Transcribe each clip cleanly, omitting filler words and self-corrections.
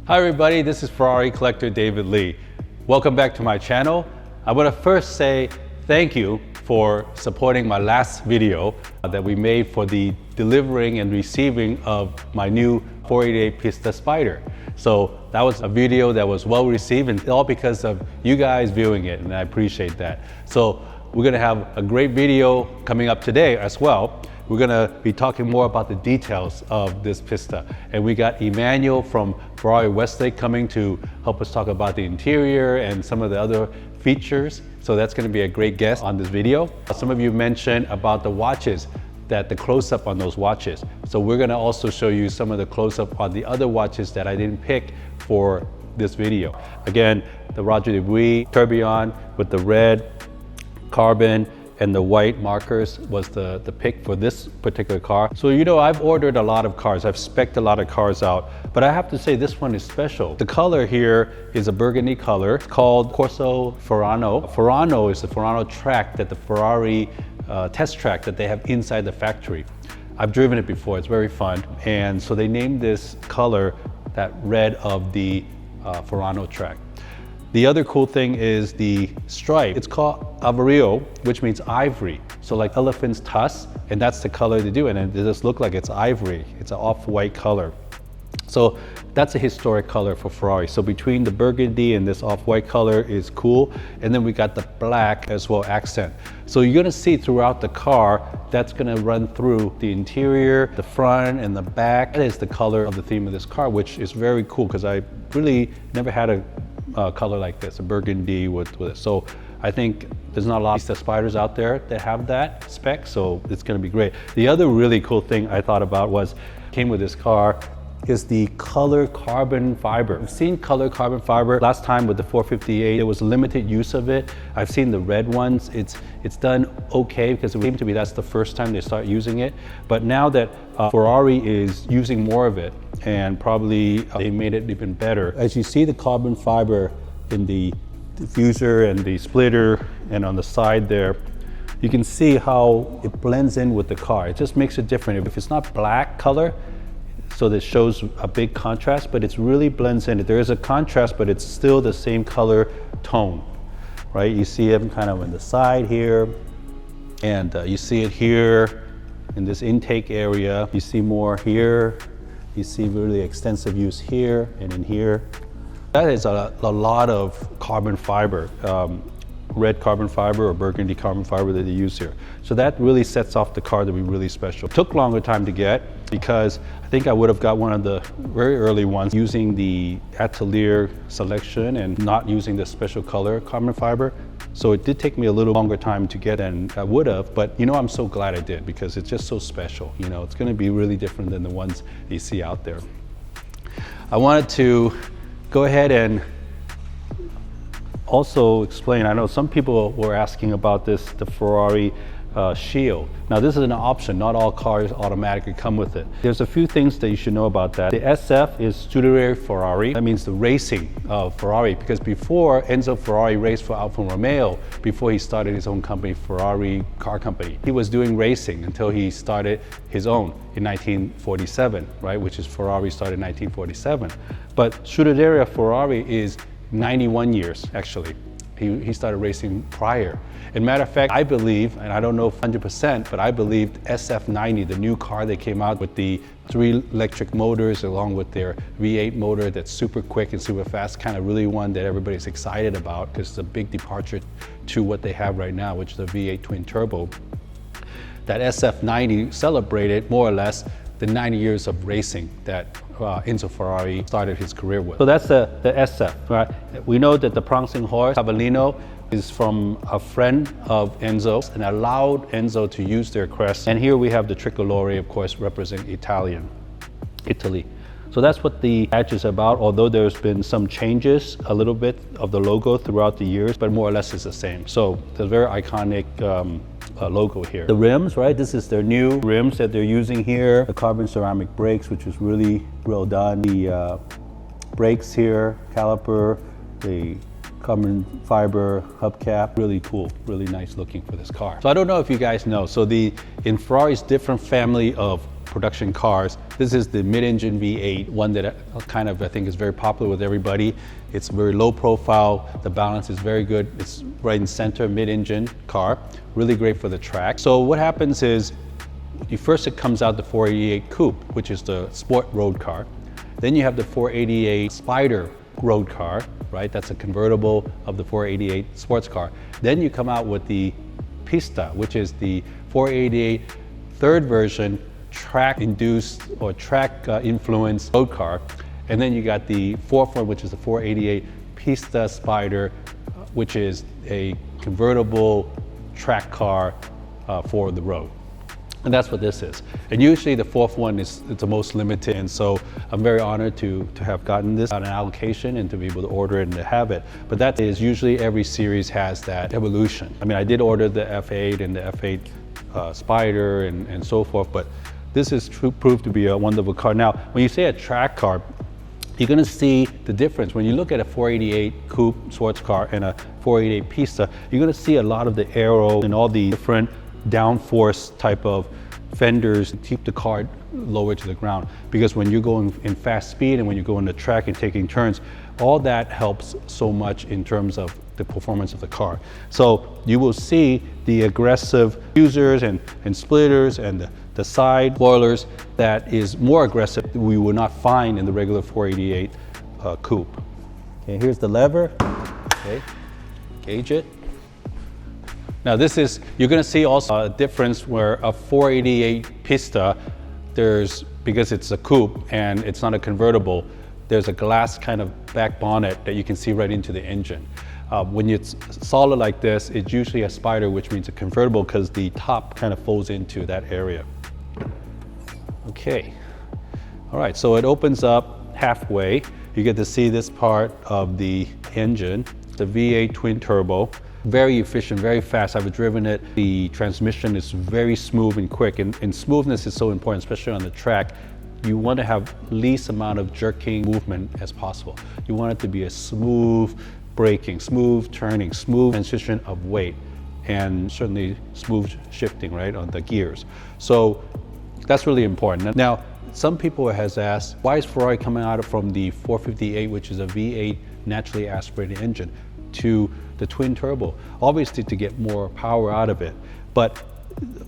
Hi everybody, this is Ferrari collector David Lee. Welcome back to my channel. I want to first say thank you for supporting my last video that we made for the delivering and receiving of my new 488 Pista Spider. So that was a video that was well received, and all because of you guys viewing it, and I appreciate that. So we're gonna have a great video coming up today as well. We're gonna be talking more about the details of this Pista. And we got Emanuele from Ferrari Westlake coming to help us talk about the interior and some of the other features. So that's gonna be a great guest on this video. Some of you mentioned about the watches, that the close-up on those watches. So we're gonna also show you some of the close-up on the other watches that I didn't pick for this video. Again, the Roger Dubuis tourbillon with the red carbon and the white markers was the pick for this particular car. So you know, I've ordered a lot of cars, I've spec'd a lot of cars out, but I have to say this one is special. The color here is a burgundy color. It's called Corso Ferrano. Ferrano is the Ferrano track that the Ferrari test track that they have inside the factory. I've driven it before, it's very fun. And so they named this color that red of the Ferrano track. The other cool thing is the stripe. It's called Avario, which means ivory. So like elephant's tusk, and that's the color they do, and it just looks like it's ivory. It's an off-white color. So that's a historic color for Ferrari. So between the burgundy and this off-white color is cool. And then we got the black as well accent. So you're gonna see throughout the car, that's gonna run through the interior, the front and the back. That is the color of the theme of this car, which is very cool because I really never had a color like this, a burgundy with it. So I think there's not a lot of Pista Spiders out there that have that spec, so it's gonna be great. The other really cool thing I thought about was, came with this car, is the color carbon fiber. I've seen color carbon fiber last time with the 458. There was limited use of it. I've seen the red ones. It's done okay because it seemed to be that's the first time they start using it. But now that Ferrari is using more of it, and probably they made it even better. As you see the carbon fiber in the diffuser and the splitter and on the side there, you can see how it blends in with the car. It just makes it different. If it's not black color, so that shows a big contrast, but it's really blends in. There is a contrast, but it's still the same color tone, right? You see them kind of on the side here, and you see it here in this intake area. You see more here. You see really extensive use here and in here. That is a lot of carbon fiber, red carbon fiber or burgundy carbon fiber that they use here. So that really sets off the car to be really special. It took longer time to get because I think I would have got one of the very early ones using the Atelier selection and not using the special color carbon fiber. So it did take me a little longer time to get than I would have, but you know, I'm so glad I did because it's just so special. You know, it's gonna be really different than the ones you see out there. I wanted to go ahead and also explain, I know some people were asking about this, the Ferrari shield. Now this is an option, not all cars automatically come with it. There's a few things that you should know about that. The SF is Scuderia Ferrari. That means the racing of Ferrari, because before Enzo Ferrari raced for Alfa Romeo, before he started his own company, Ferrari Car Company. He was doing racing until he started his own in 1947, right? Which is Ferrari started in 1947. But Scuderia Ferrari is 91 years, actually. He started racing prior. And matter of fact, I believe, and I don't know 100%, but I believe SF90, the new car that came out with the 3 electric motors along with their V8 motor that's super quick and super fast, kind of really one that everybody's excited about because it's a big departure to what they have right now, which is the V8 twin turbo. That SF90 celebrated more or less the 90 years of racing that Enzo Ferrari started his career with. So that's the SF, right? We know that the prancing horse, Cavallino, is from a friend of Enzo's and allowed Enzo to use their crest. And here we have the tricolore, of course, represent Italy. So that's what the badge is about, although there's been some changes, a little bit of the logo throughout the years, but more or less it's the same. So the very iconic logo here. The rims, right? This is their new rims that they're using here. The carbon ceramic brakes, which is really well done. The brakes here, caliper, the carbon fiber hubcap, really cool, really nice looking for this car. So I don't know if you guys know, so in Ferrari's different family of production cars. This is the mid-engine V8, one that I think is very popular with everybody. It's very low profile, the balance is very good. It's right in center, mid-engine car, really great for the track. So what happens is, first it comes out the 488 Coupe, which is the sport road car. Then you have the 488 Spider road car, right? That's a convertible of the 488 sports car. Then you come out with the Pista, which is the 488 third version track-induced or track-influenced road car. And then you got the fourth one, which is the 488 Pista Spider, which is a convertible track car for the road. And that's what this is. And usually the fourth one is the most limited, and so I'm very honored to have gotten this on an allocation and to be able to order it and to have it. But that is usually every series has that evolution. I mean, I did order the F8 and the F8 Spider and so forth, but this is proved to be a wonderful car. Now, when you say a track car, you're gonna see the difference. When you look at a 488 Coupe sports car and a 488 Pista, you're gonna see a lot of the aero and all the different downforce type of fenders to keep the car lower to the ground. Because when you're going in fast speed and when you go on the track and taking turns, all that helps so much in terms of the performance of the car. So you will see the aggressive users and splitters and the side spoilers that is more aggressive we will not find in the regular 488 Coupe. Okay, here's the lever. Okay, gauge it. Now this is, you're gonna see also a difference where a 488 Pista, because it's a coupe and it's not a convertible, there's a glass kind of back bonnet that you can see right into the engine. When it's solid like this, it's usually a Spider, which means a convertible because the top kind of folds into that area. Okay, all right, so it opens up halfway. You get to see this part of the engine, the V8 twin turbo. Very efficient, very fast. I've driven it. The transmission is very smooth and quick, and smoothness is so important, especially on the track. You want to have least amount of jerking movement as possible. You want it to be a smooth braking, smooth turning, smooth transition of weight, and certainly smooth shifting, right, on the gears. So that's really important. Now, some people has asked, why is Ferrari coming out from the 458, which is a V8 naturally aspirated engine, to the twin turbo? Obviously to get more power out of it. But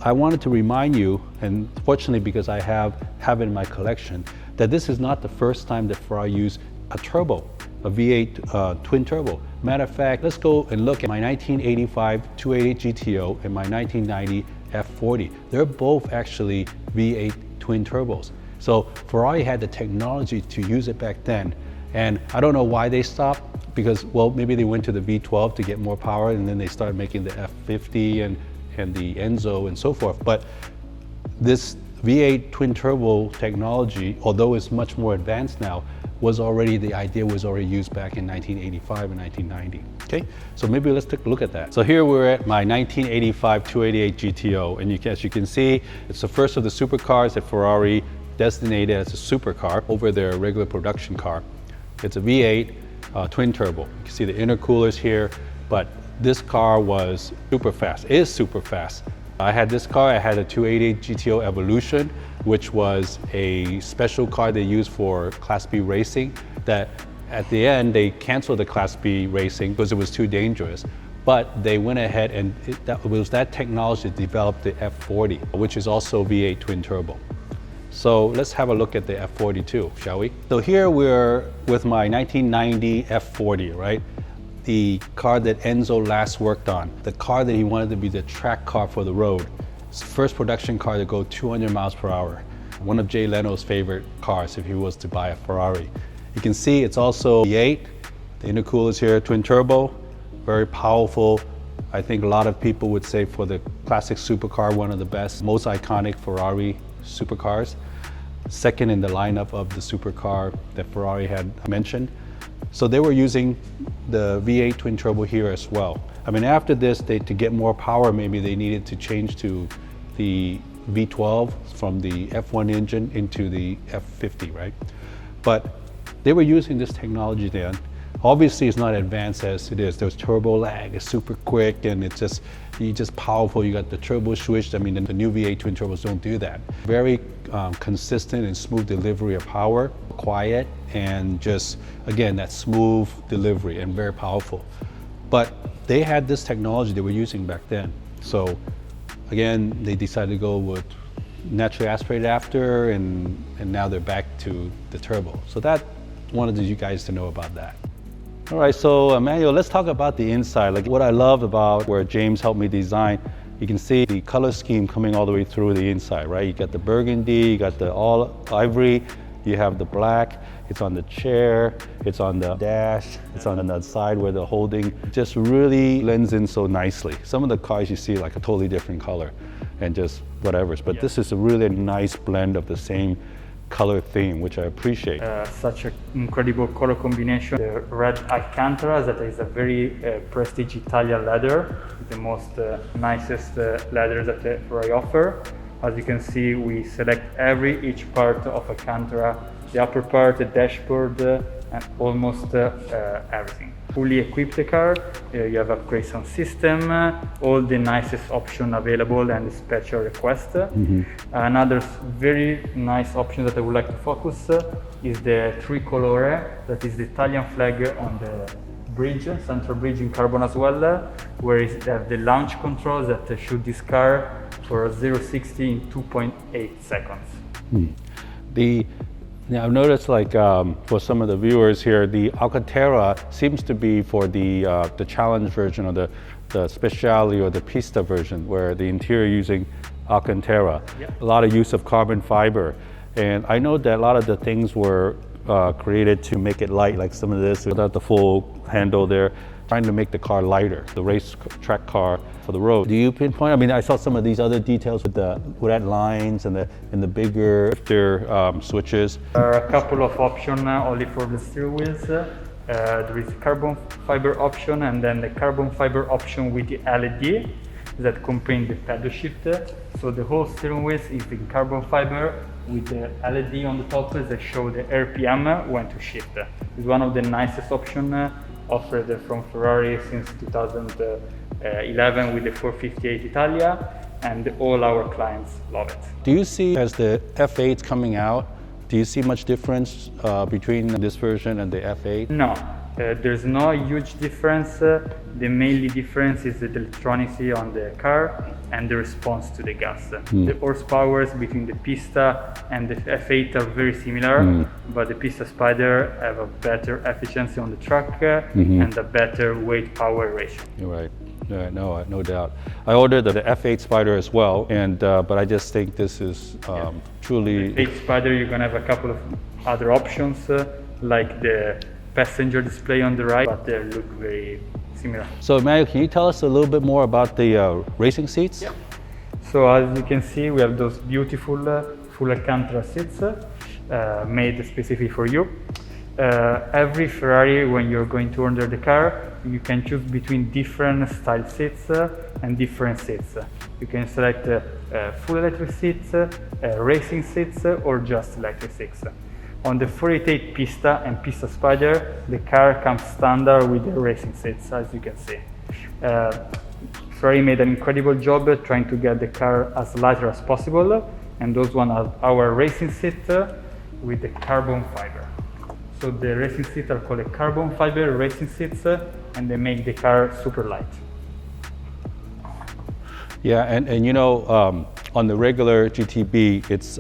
I wanted to remind you, and fortunately because I have it in my collection, that this is not the first time that Ferrari used a turbo, a V8 twin turbo. Matter of fact, let's go and look at my 1985 288 GTO and my 1990 F40. They're both actually V8 twin turbos. So Ferrari had the technology to use it back then. And I don't know why they stopped, because, well, maybe they went to the V12 to get more power, and then they started making the F50 and the Enzo and so forth. But this V8 twin turbo technology, although it's much more advanced now, the idea was already used back in 1985 and 1990. Okay, so maybe let's take a look at that. So here we're at my 1985 288 GTO, and as you can see, it's the first of the supercars that Ferrari designated as a supercar over their regular production car. It's a V8 twin turbo. You can see the intercoolers here, but this car was super fast, is super fast. I had this car, I had a 288 GTO Evolution, which was a special car they used for Class B racing, that at the end they canceled the Class B racing because it was too dangerous. But they went ahead and it was that technology that developed the F40, which is also V8 twin turbo. So let's have a look at the F42, shall we? So here we're with my 1990 F40, right? The car that Enzo last worked on, the car that he wanted to be the track car for the road. It's the first production car to go 200 miles per hour. One of Jay Leno's favorite cars if he was to buy a Ferrari. You can see it's also V8, the intercoolers here, twin turbo, very powerful. I think a lot of people would say for the classic supercar, one of the best, most iconic Ferrari supercars. Second in the lineup of the supercar that Ferrari had mentioned. So they were using the V8 twin turbo here as well. I mean, after this, to get more power, maybe they needed to change to the V12 from the F1 engine into the F50, right? But they were using this technology then. Obviously, it's not advanced as it is. There's turbo lag, it's super quick, and it's just powerful. You got the turbo switch. I mean, the new V8 twin turbos don't do that. Very consistent and smooth delivery of power, quiet, and just, again, that smooth delivery and very powerful. But they had this technology they were using back then. So again, they decided to go with naturally aspirated after, and now they're back to the turbo. So that wanted you guys to know about that. All right, so Emanuele, let's talk about the inside. Like what I love about where James helped me design, you can see the color scheme coming all the way through the inside, right? You got the burgundy, you got the all ivory, you have the black, it's on the chair, it's on the dash, it's on the side where the holding just really blends in so nicely. Some of the cars you see like a totally different color and just whatever, but this is a really nice blend of the same color theme, which I appreciate. Such an incredible color combination. The red alcantara, that is a very prestige Italian leather, the most nicest leather that Ferrari offer. As you can see, we select each part of alcantara, the upper part, the dashboard, and almost everything. Fully equipped the car, you have upgrade sound system, all the nicest option available and special request. Another very nice option that I would like to focus is the tricolore, that is the Italian flag on the bridge, central bridge in carbon as well, where they have the launch controls that shoot this car for 0-60 in 2.8 seconds. Now I've noticed, like for some of the viewers here, the alcantara seems to be for the challenge version or the speciale or the pista version, where the interior using alcantara. A lot of use of carbon fiber, and I know that a lot of the things were created to make it light, like some of this without the full handle there, trying to make the car lighter, the race track car for the road. Do you pinpoint? I mean, I saw some of these other details with that lines and the bigger shifter switches. There are a couple of options only for the steering wheels. There is carbon fiber option, and then the carbon fiber option with the LED that accompany the pedal shift. So the whole steering wheel is in carbon fiber with the LED on the top that show the RPM when to shift. It's one of the nicest options offered from Ferrari since 2011 with the 458 Italia, and all our clients love it. Do you see, as the F8's coming out, do you see much difference between this version and the F8? No, there's no huge difference. The mainly difference is the electronics on the car and the response to the gas. The horsepowers between the Pista and the F8 are very similar, but the Pista Spider have a better efficiency on the truck and a better weight-power ratio. You're right. No doubt. I ordered the F8 Spider as well, and but I just think this is truly... The F8 Spider, you're gonna have a couple of other options, like the passenger display on the right, but they look very similar. So Emanuele, can you tell us a little bit more about the racing seats? Yeah. So as you can see, we have those beautiful full alcantara seats made specifically for you. Every Ferrari, when you're going to order the car, you can choose between different style seats and different seats. You can select full electric seats, racing seats, or just electric seats. On the 488 Pista and Pista Spider, the car comes standard with the racing seats, as you can see. Ferrari made an incredible job trying to get the car as lighter as possible, and those one are our racing seat with the carbon fiber. So the racing seats are called carbon fiber racing seats, and they make the car super light. Yeah, and you know, on the regular GTB, it's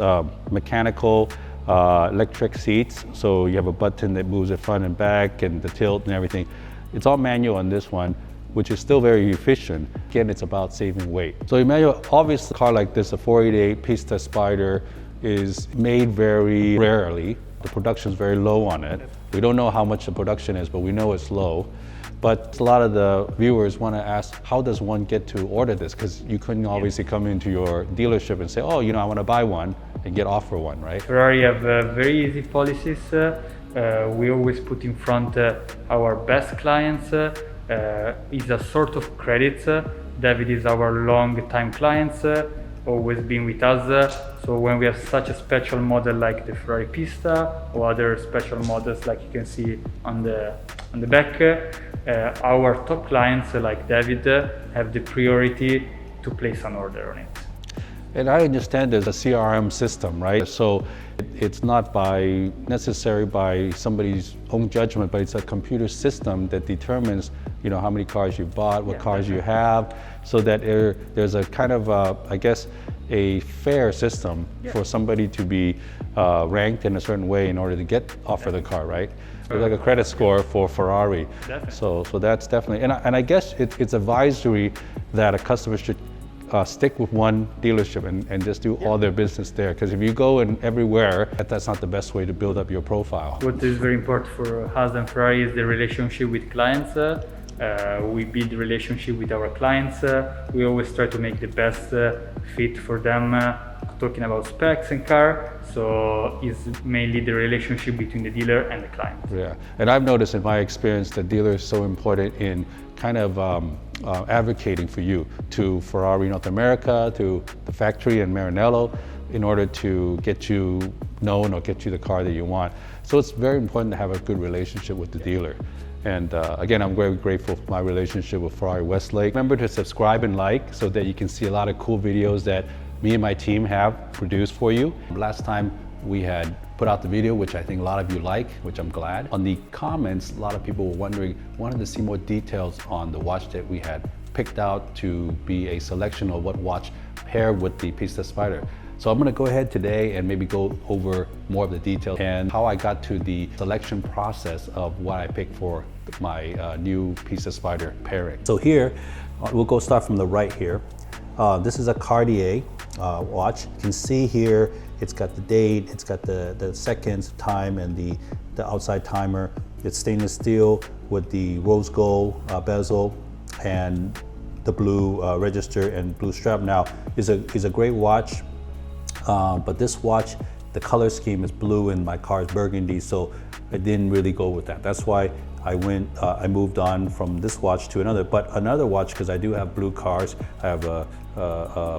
mechanical electric seats, so you have a button that moves it front and back and the tilt and everything. It's all manual on this one, which is still very efficient. Again, it's about saving weight. So Emanuele, obviously a car like this, a 488 Pista Spider, is made very rarely. The production is very low on it. We don't know how much the production is, but we know it's low. But a lot of the viewers want to ask, how does one get to order this? Because you couldn't obviously come into your dealership and say, oh, you know, I want to buy one and get offer one, right? Ferrari have very easy policies. We always put in front our best clients. It's a sort of credit. David is our long-time clients, always been with us. So when we have such a special model like the Ferrari Pista or other special models like you can see on the On the back, our top clients like David have the priority to place an order on it. And I understand there's a CRM system, right? So it's not necessary by somebody's own judgment, but it's a computer system that determines, how many cars you bought, what cars you have, so that there's a kind of, I guess, a fair system for somebody to be ranked in a certain way in order to get offered the car, right? It's like a credit score for Ferrari. So that's definitely, and I guess it's advisory that a customer should stick with one dealership and just do all their business there. Because if you go in everywhere, that's not the best way to build up your profile. What is very important for us and Ferrari is the relationship with clients. We build relationship with our clients. We always try to make the best fit for them, talking about specs and car. So it's mainly the relationship between the dealer and the client. Yeah, and I've noticed in my experience that dealer is so important in kind of advocating for you to Ferrari North America, to the factory in Maranello, in order to get you known or get you the car that you want. So it's very important to have a good relationship with the dealer. And again, I'm very grateful for my relationship with Ferrari Westlake. Remember to subscribe and like so that you can see a lot of cool videos that me and my team have produced for you. Last time we had put out the video, which I think a lot of you like, which I'm glad. On the comments, a lot of people were wanted to see more details on the watch that we had picked out to be a selection of what watch paired with the Pista Spider. So I'm gonna go ahead today and maybe go over more of the details and how I got to the selection process of what I picked for my new Pista Spider pairing. So here, we'll start from the right here. This is a Cartier watch. You can see here, it's got the date, it's got the seconds, time, and the outside timer. It's stainless steel with the rose gold bezel and the blue register and blue strap. Now, is a great watch, but this watch, the color scheme is blue and my car is burgundy, so I didn't really go with that. That's why I moved on from this watch to another. But another watch, because I do have blue cars. I have a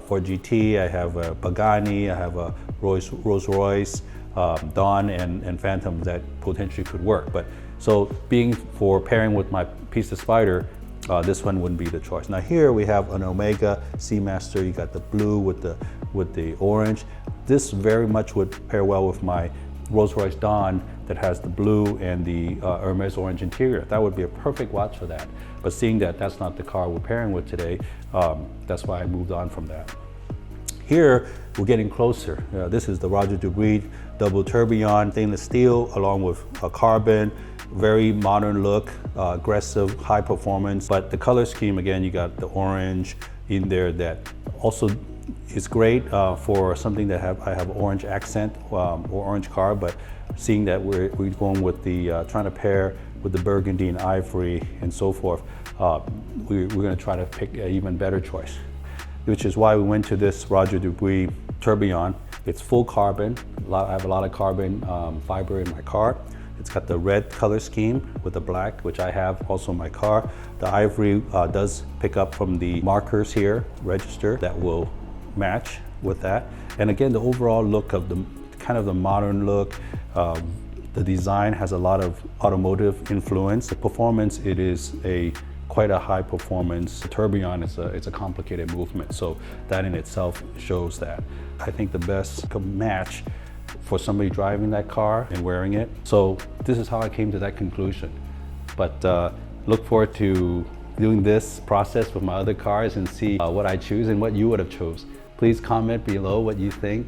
Ford GT, I have a Pagani, I have a Rolls Royce, Dawn, and Phantom that potentially could work. But so being for pairing with my Pista Spider, this one wouldn't be the choice. Now here we have an Omega Seamaster. You got the blue with the orange. This very much would pair well with my Rolls Royce Dawn that has the blue and the Hermes orange interior. That would be a perfect watch for that. But seeing that that's not the car we're pairing with today, that's why I moved on from that. Here, we're getting closer. This is the Roger Dubuis double tourbillon stainless steel along with a carbon, very modern look, aggressive, high performance. But the color scheme, again, you got the orange in there that also is great for something that I have orange accent or orange car, but seeing that we're going with the, trying to pair with the burgundy and ivory and so forth, we're gonna try to pick an even better choice, which is why we went to this Roger Dubuis tourbillon. It's full carbon. I have a lot of carbon fiber in my car. It's got the red color scheme with the black, which I have also in my car. The ivory does pick up from the markers here, register, that will match with that. And again, the overall look of the kind of the modern look, the design has a lot of automotive influence. The performance, it is quite a high performance. The tourbillon it's a complicated movement, so that in itself shows that. I think the best match for somebody driving that car and wearing it. So this is how I came to that conclusion. But look forward to doing this process with my other cars and see what I choose and what you would have chose. Please comment below what you think.